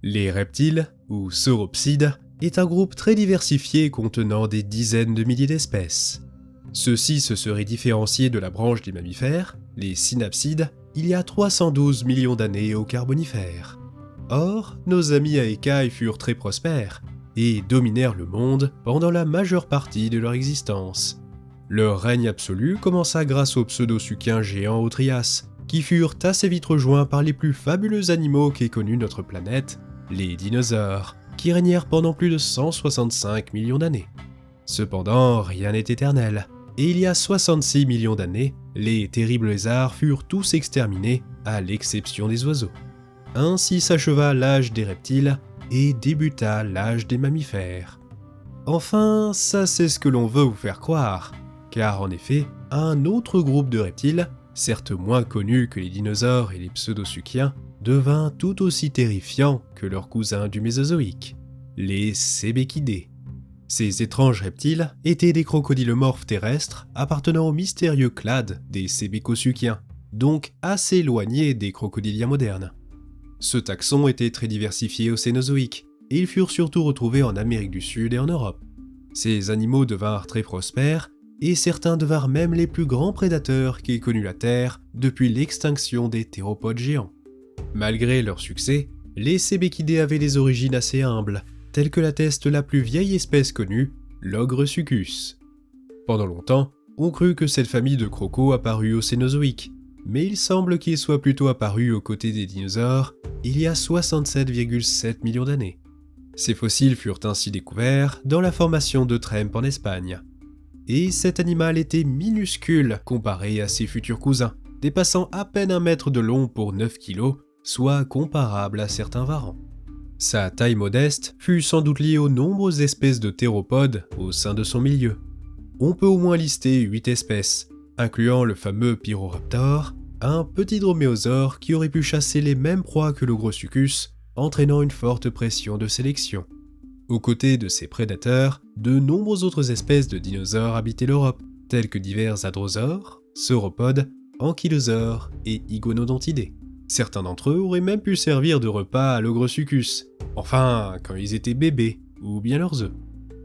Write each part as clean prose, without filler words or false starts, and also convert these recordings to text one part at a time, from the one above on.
Les reptiles, ou sauropsides, est un groupe très diversifié contenant des dizaines de milliers d'espèces. Ceux-ci se seraient différenciés de la branche des mammifères, les synapsides, il y a 312 millions d'années au Carbonifère. Or, nos amis Aekai furent très prospères et dominèrent le monde pendant la majeure partie de leur existence. Leur règne absolu commença grâce aux pseudosuchiens géants au Trias, qui furent assez vite rejoints par les plus fabuleux animaux qu'ait connus notre planète, les dinosaures, qui régnèrent pendant plus de 165 millions d'années. Cependant, rien n'est éternel, et il y a 66 millions d'années, les terribles lézards furent tous exterminés, à l'exception des oiseaux. Ainsi s'acheva l'âge des reptiles, et débuta l'âge des mammifères. Enfin, ça c'est ce que l'on veut vous faire croire, car en effet, un autre groupe de reptiles, certes moins connu que les dinosaures et les pseudosuchiens, devint tout aussi terrifiant que leurs cousins du Mésozoïque, les Sébéchidés. Ces étranges reptiles étaient des crocodilomorphes terrestres appartenant au mystérieux clade des Sébécosuchiens, donc assez éloignés des crocodiliens modernes. Ce taxon était très diversifié au Cénozoïque, et ils furent surtout retrouvés en Amérique du Sud et en Europe. Ces animaux devinrent très prospères, et certains devinrent même les plus grands prédateurs qu'ait connu la Terre depuis l'extinction des théropodes géants. Malgré leur succès, les Sébéchidés avaient des origines assez humbles, telles que l'atteste la plus vieille espèce connue, l'Ogresuchus. Pendant longtemps, on crut que cette famille de crocos apparut au Cénozoïque, mais il semble qu'il soit plutôt apparu aux côtés des dinosaures il y a 67,7 millions d'années. Ces fossiles furent ainsi découverts dans la formation de Tremp en Espagne. Et cet animal était minuscule comparé à ses futurs cousins, dépassant à peine 1 mètre de long pour 9 kilos, soit comparable à certains varans. Sa taille modeste fut sans doute liée aux nombreuses espèces de théropodes au sein de son milieu. On peut au moins lister 8 espèces, incluant le fameux Pyroraptor, un petit droméosaure qui aurait pu chasser les mêmes proies que l'Ogresuchus, entraînant une forte pression de sélection. Aux côtés de ces prédateurs, de nombreuses autres espèces de dinosaures habitaient l'Europe, telles que divers hadrosaures, sauropodes, ankylosaures et iguanodontidés. Certains d'entre eux auraient même pu servir de repas à l'Ogresuchus, enfin quand ils étaient bébés, ou bien leurs œufs.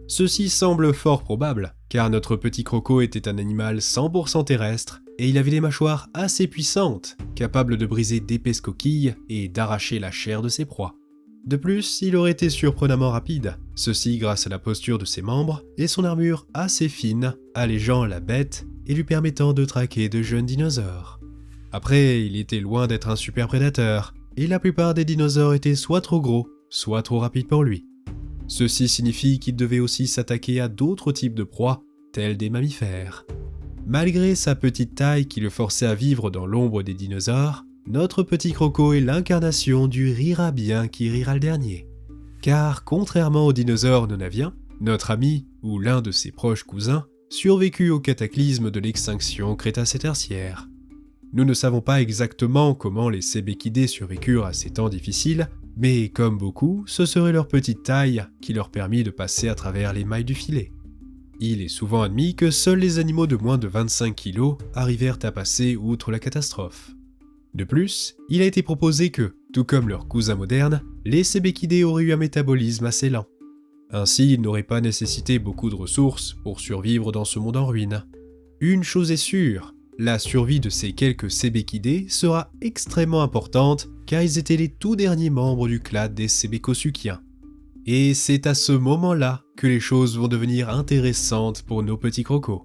Ceci semble fort probable, car notre petit croco était un animal 100% terrestre, et il avait des mâchoires assez puissantes, capables de briser d'épaisses coquilles et d'arracher la chair de ses proies. De plus, il aurait été surprenamment rapide, ceci grâce à la posture de ses membres et son armure assez fine, allégeant la bête et lui permettant de traquer de jeunes dinosaures. Après, il était loin d'être un super prédateur, et la plupart des dinosaures étaient soit trop gros, soit trop rapides pour lui. Ceci signifie qu'il devait aussi s'attaquer à d'autres types de proies, tels des mammifères. Malgré sa petite taille qui le forçait à vivre dans l'ombre des dinosaures, notre petit croco est l'incarnation du rira bien qui rira le dernier. Car contrairement aux dinosaures nonaviens, notre ami, ou l'un de ses proches cousins, survécut au cataclysme de l'extinction crétacé-tertiaire. Nous ne savons pas exactement comment les Sébéchidés survécurent à ces temps difficiles, mais comme beaucoup, ce serait leur petite taille qui leur permit de passer à travers les mailles du filet. Il est souvent admis que seuls les animaux de moins de 25 kg arrivèrent à passer outre la catastrophe. De plus, il a été proposé que, tout comme leurs cousins modernes, les Sébéchidés auraient eu un métabolisme assez lent. Ainsi, ils n'auraient pas nécessité beaucoup de ressources pour survivre dans ce monde en ruine. Une chose est sûre, la survie de ces quelques Sébéchidés sera extrêmement importante car ils étaient les tout derniers membres du clade des Sébécosuchiens. Et c'est à ce moment-là que les choses vont devenir intéressantes pour nos petits crocos.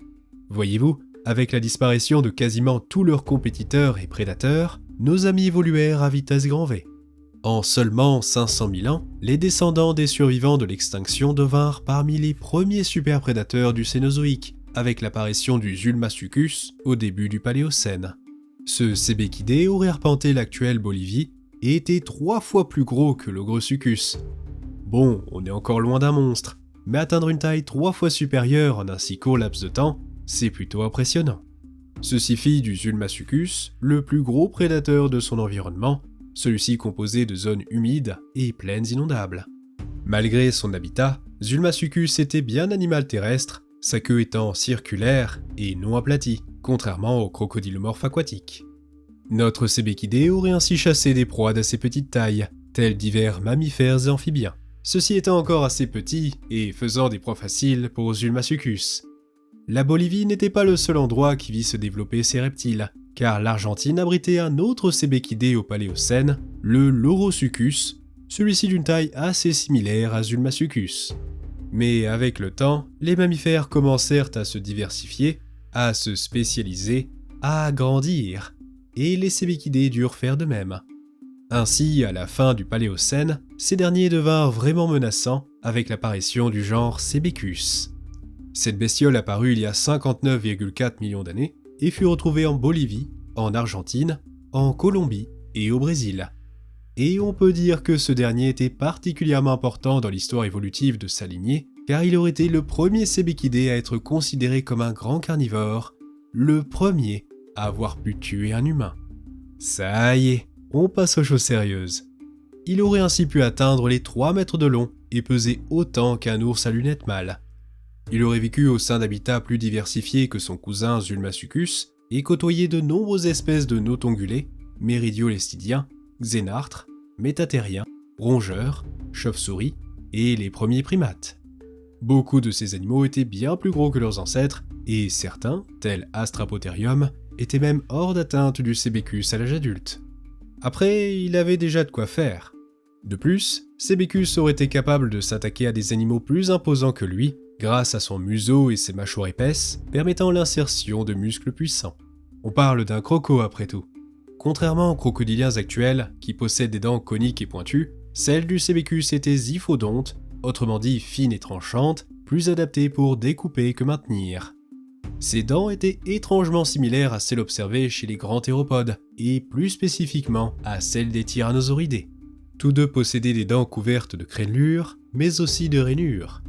Voyez-vous, avec la disparition de quasiment tous leurs compétiteurs et prédateurs, nos amis évoluèrent à vitesse grand V. En seulement 500 000 ans, les descendants des survivants de l'extinction devinrent parmi les premiers superprédateurs du Cénozoïque, avec l'apparition du Zulmasuchus au début du Paléocène. Ce Sébéchidé aurait arpenté l'actuelle Bolivie et était 3 fois plus gros que l'Ogresuchus. Bon, on est encore loin d'un monstre, mais atteindre une taille 3 fois supérieure en un si court laps de temps, c'est plutôt impressionnant. Ceci fit du Zulmasuchus le plus gros prédateur de son environnement, celui-ci composé de zones humides et plaines inondables. Malgré son habitat, Zulmasuchus était bien animal terrestre, sa queue étant circulaire et non aplatie, contrairement aux crocodilomorphes aquatiques. Notre Sébéchidé aurait ainsi chassé des proies d'assez petite taille, tels divers mammifères et amphibiens. Ceux-ci étant encore assez petits et faisant des proies faciles pour Zulmasucus. La Bolivie n'était pas le seul endroit qui vit se développer ces reptiles, car l'Argentine abritait un autre cébéquidé au Paléocène, le Lorosuchus, celui-ci d'une taille assez similaire à Zulmasucus. Mais avec le temps, les mammifères commencèrent à se diversifier, à se spécialiser, à grandir, et les cébéquidés durent faire de même. Ainsi, à la fin du Paléocène, ces derniers devinrent vraiment menaçants avec l'apparition du genre Cebecus. Cette bestiole apparut il y a 59,4 millions d'années et fut retrouvée en Bolivie, en Argentine, en Colombie et au Brésil. Et on peut dire que ce dernier était particulièrement important dans l'histoire évolutive de sa lignée, car il aurait été le premier cébéquidé à être considéré comme un grand carnivore, le premier à avoir pu tuer un humain. Ça y est, on passe aux choses sérieuses. Il aurait ainsi pu atteindre les 3 mètres de long et peser autant qu'un ours à lunettes mâles. Il aurait vécu au sein d'habitats plus diversifiés que son cousin Zulmasucus et côtoyé de nombreuses espèces de notongulés, méridiolestidiens, xénartres, métatériens, rongeurs, chauves-souris et les premiers primates. Beaucoup de ces animaux étaient bien plus gros que leurs ancêtres et certains, tels Astrapotherium, étaient même hors d'atteinte du Cebecus à l'âge adulte. Après, il avait déjà de quoi faire. De plus, Cebecus aurait été capable de s'attaquer à des animaux plus imposants que lui, grâce à son museau et ses mâchoires épaisses, permettant l'insertion de muscles puissants. On parle d'un croco après tout. Contrairement aux crocodiliens actuels, qui possèdent des dents coniques et pointues, celles du Cebecus étaient zyphodontes, autrement dit fines et tranchantes, plus adaptées pour découper que maintenir. Ces dents étaient étrangement similaires à celles observées chez les grands théropodes, et plus spécifiquement à celles des tyrannosauridés. Tous deux possédaient des dents couvertes de crénelures, mais aussi de rainures.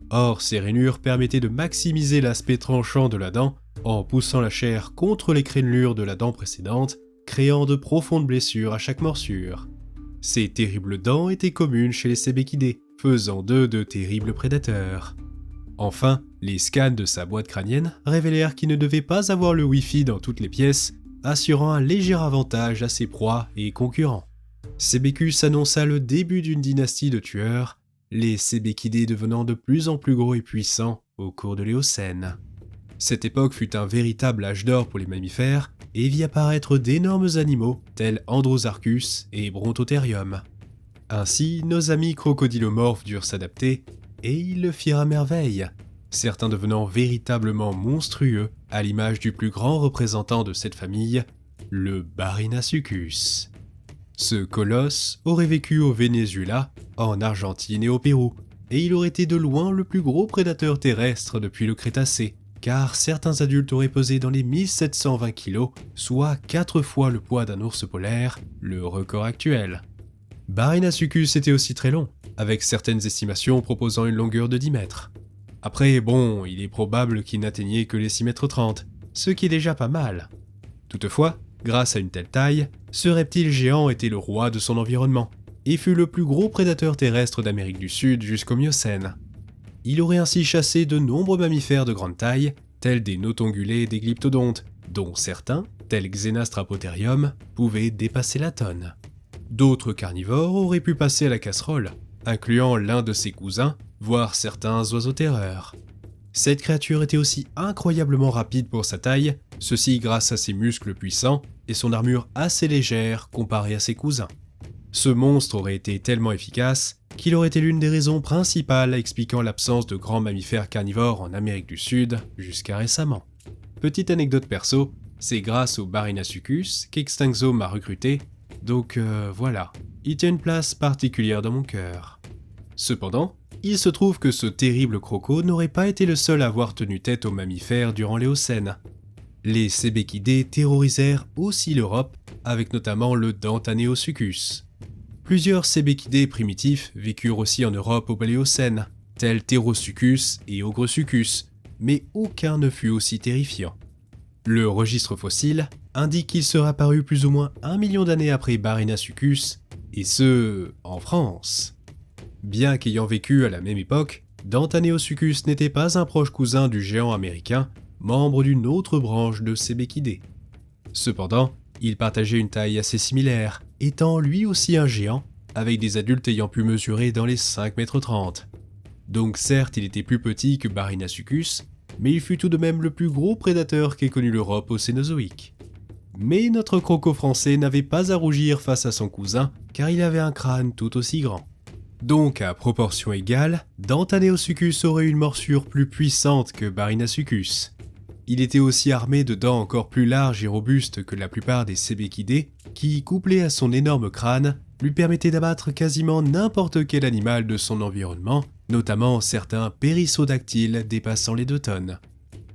Or, ces rainures permettaient de maximiser l'aspect tranchant de la dent en poussant la chair contre les crénelures de la dent précédente, créant de profondes blessures à chaque morsure. Ces terribles dents étaient communes chez les cébéquidés, faisant d'eux de terribles prédateurs. Enfin, les scans de sa boîte crânienne révélèrent qu'il ne devait pas avoir le Wi-Fi dans toutes les pièces, assurant un léger avantage à ses proies et concurrents. Cebecus annonça le début d'une dynastie de tueurs, les cébéquidés devenant de plus en plus gros et puissants au cours de l'Éocène. Cette époque fut un véritable âge d'or pour les mammifères et vit apparaître d'énormes animaux tels Androsarchus et Brontotherium. Ainsi, nos amis crocodilomorphes durent s'adapter et ils le firent à merveille, certains devenant véritablement monstrueux à l'image du plus grand représentant de cette famille, le Barinasuchus. Ce colosse aurait vécu au Venezuela, en Argentine et au Pérou, et il aurait été de loin le plus gros prédateur terrestre depuis le Crétacé, car certains adultes auraient pesé dans les 1720 kg, soit 4 fois le poids d'un ours polaire, le record actuel. Barinasuchus était aussi très long, avec certaines estimations proposant une longueur de 10 mètres. Après, bon, il est probable qu'il n'atteignait que les 6 mètres 30, ce qui est déjà pas mal. Toutefois, grâce à une telle taille, ce reptile géant était le roi de son environnement, et fut le plus gros prédateur terrestre d'Amérique du Sud jusqu'au Miocène. Il aurait ainsi chassé de nombreux mammifères de grande taille, tels des notongulés et des glyptodontes, dont certains, tels Xenastrapotherium, pouvaient dépasser la tonne. D'autres carnivores auraient pu passer à la casserole, incluant l'un de ses cousins, voire certains oiseaux terreurs. Cette créature était aussi incroyablement rapide pour sa taille, ceci grâce à ses muscles puissants et son armure assez légère comparée à ses cousins. Ce monstre aurait été tellement efficace qu'il aurait été l'une des raisons principales expliquant l'absence de grands mammifères carnivores en Amérique du Sud jusqu'à récemment. Petite anecdote perso, c'est grâce au Barinasuchus qu'Extinctzo m'a recruté, donc voilà, il tient une place particulière dans mon cœur. Cependant, il se trouve que ce terrible croco n'aurait pas été le seul à avoir tenu tête aux mammifères durant l'Éocène. Les cébéquidés terrorisèrent aussi l'Europe, avec notamment le Dantaneosuchus. Plusieurs cébéquidés primitifs vécurent aussi en Europe au Paléocène, tels Pterosuchus et Ogresuchus, mais aucun ne fut aussi terrifiant. Le registre fossile indique qu'il serait apparu plus ou moins 1 million d'années après Barinasuchus, et ce, en France. Bien qu'ayant vécu à la même époque, Dantaneosuchus n'était pas un proche cousin du géant américain, membre d'une autre branche de cébéquidés. Cependant, il partageait une taille assez similaire, étant lui aussi un géant, avec des adultes ayant pu mesurer dans les 5,30 m. Donc certes, il était plus petit que Barynacucus, mais il fut tout de même le plus gros prédateur qu'ait connu l'Europe au Cénozoïque. Mais notre croco français n'avait pas à rougir face à son cousin, car il avait un crâne tout aussi grand. Donc, à proportion égale, Dantaneosuchus aurait une morsure plus puissante que Barynacucus. Il était aussi armé de dents encore plus larges et robustes que la plupart des Sebecidés, qui, couplés à son énorme crâne, lui permettaient d'abattre quasiment n'importe quel animal de son environnement, notamment certains périssodactyles dépassant les 2 tonnes.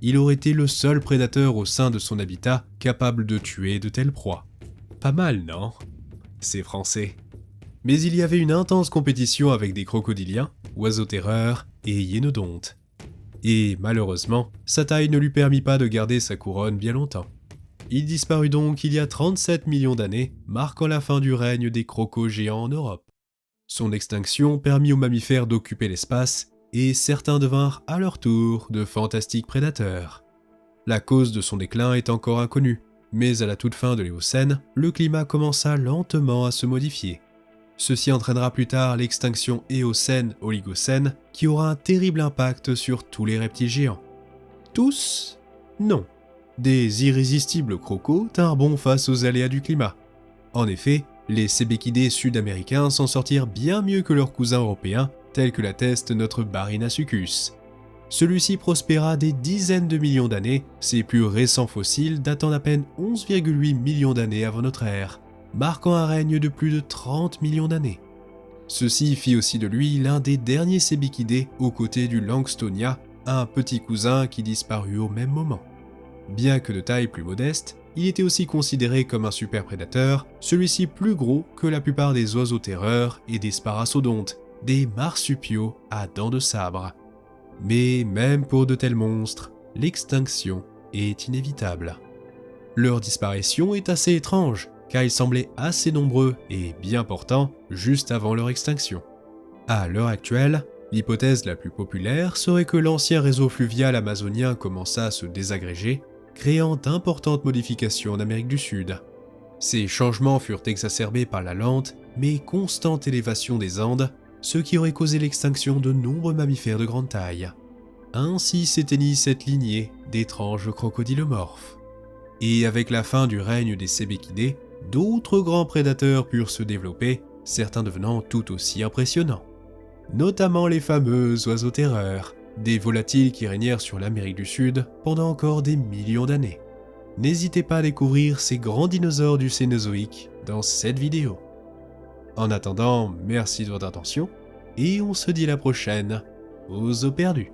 Il aurait été le seul prédateur au sein de son habitat capable de tuer de telles proies. Pas mal, non? C'est français. Mais il y avait une intense compétition avec des crocodiliens, oiseaux terreurs et hyénodontes. Et malheureusement, sa taille ne lui permit pas de garder sa couronne bien longtemps. Il disparut donc il y a 37 millions d'années, marquant la fin du règne des crocos géants en Europe. Son extinction permit aux mammifères d'occuper l'espace, et certains devinrent à leur tour de fantastiques prédateurs. La cause de son déclin est encore inconnue, mais à la toute fin de l'Éocène, le climat commença lentement à se modifier. Ceci entraînera plus tard l'extinction Éocène-Oligocène qui aura un terrible impact sur tous les reptiles géants. Tous? Non. Des irrésistibles crocos tinrent bon face aux aléas du climat. En effet, les Sebecidés sud-américains s'en sortirent bien mieux que leurs cousins européens, tels que l'atteste notre Barynacucus. Celui-ci prospéra des dizaines de millions d'années, ses plus récents fossiles datant d'à peine 11,8 millions d'années avant notre ère, marquant un règne de plus de 30 millions d'années. Ceci fit aussi de lui l'un des derniers Sebecidés aux côtés du Langstonia, un petit cousin qui disparut au même moment. Bien que de taille plus modeste, il était aussi considéré comme un super prédateur, celui-ci plus gros que la plupart des oiseaux terreurs et des sparassodontes, des marsupiaux à dents de sabre. Mais même pour de tels monstres, l'extinction est inévitable. Leur disparition est assez étrange, car ils semblaient assez nombreux et bien portants juste avant leur extinction. À l'heure actuelle, l'hypothèse la plus populaire serait que l'ancien réseau fluvial amazonien commença à se désagréger, créant d'importantes modifications en Amérique du Sud. Ces changements furent exacerbés par la lente mais constante élévation des Andes, ce qui aurait causé l'extinction de nombreux mammifères de grande taille. Ainsi s'éteignit cette lignée d'étranges crocodilomorphes. Et avec la fin du règne des Sebecidés, d'autres grands prédateurs purent se développer, certains devenant tout aussi impressionnants. Notamment les fameux oiseaux terreurs, des volatiles qui régnèrent sur l'Amérique du Sud pendant encore des millions d'années. N'hésitez pas à découvrir ces grands dinosaures du Cénozoïque dans cette vidéo. En attendant, merci de votre attention, et on se dit à la prochaine aux Zoos perdus.